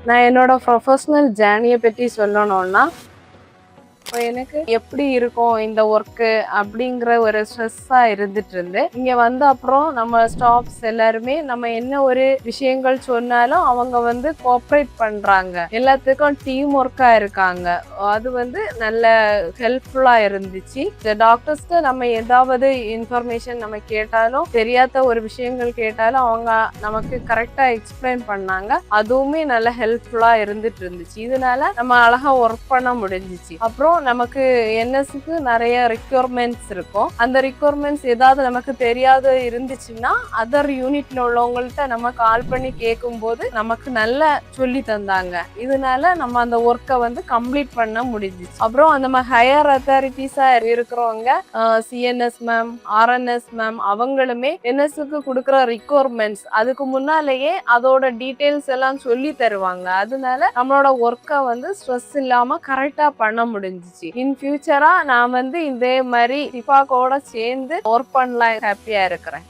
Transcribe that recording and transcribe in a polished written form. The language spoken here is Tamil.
நான் என்னோட ப்ரொஃபஷனல் ஜேர்னியை பற்றி சொல்லணும்னா, இப்போ எனக்கு எப்படி இருக்கும் இந்த ஒர்க்கு அப்படிங்கிற ஒரு ஸ்ட்ரெஸ்ஸாக இருந்துட்டு இருந்து இங்கே வந்த அப்புறம் நம்ம ஸ்டாஃப்ஸ் எல்லாருமே நம்ம என்ன ஒரு விஷயங்கள் சொன்னாலும் அவங்க வந்து கோஆப்ரேட் பண்ணுறாங்க, எல்லாத்துக்கும் டீம் ஒர்க்காக இருக்காங்க. அது வந்து நல்ல ஹெல்ப்ஃபுல்லாக இருந்துச்சு. இந்த டாக்டர்ஸ்க்கு நம்ம ஏதாவது இன்ஃபர்மேஷன் நம்ம கேட்டாலும், தெரியாத ஒரு விஷயங்கள் கேட்டாலும் அவங்க நமக்கு கரெக்டாக எக்ஸ்பிளைன் பண்ணாங்க. அதுவுமே நல்ல ஹெல்ப்ஃபுல்லாக இருந்துட்டு இருந்துச்சு. இதனால நம்ம அழகாக ஒர்க் பண்ண முடிஞ்சிச்சு. அப்புறம் நமக்கு என்எஸ்க்கு நிறைய ரிக்வயர்மெண்ட்ஸ் இருக்கும். அந்த ரிக்வயர்மெண்ட்ஸ் ஏதாவது நமக்கு தெரியாத இருந்துச்சுன்னா அதர் யூனிட்ல உள்ளவங்கள்ட்ட நம்ம கால் பண்ணி கேட்கும்போது நமக்கு நல்லா சொல்லி தந்தாங்க. இதனால நம்ம அந்த ஒர்க்கை வந்து கம்ப்ளீட் பண்ண முடிஞ்சிச்சு. அப்புறம் நம்ம ஹையர் அத்தாரிட்டிஸா இருக்கிறவங்க சிஎன்எஸ் மேம், ஆர்என்எஸ் மேம் அவங்களுமே என்எஸ்க்கு கொடுக்குற ரிக்வயர்மெண்ட்ஸ் அதுக்கு முன்னாலேயே அதோட டீட்டெயில்ஸ் எல்லாம் சொல்லி தருவாங்க. அதனால நம்மளோட ஒர்க்கை வந்து ஸ்ட்ரெஸ் இல்லாம கரெக்டா பண்ண முடிஞ்சிச்சு. இன் ஃபியூச்சரா நான் வந்து இதே மாதிரி சிஃபாக்கோட சேர்ந்து ஒர்க் பண்ணலாம் ஹாப்பியா இருக்கிறேன்.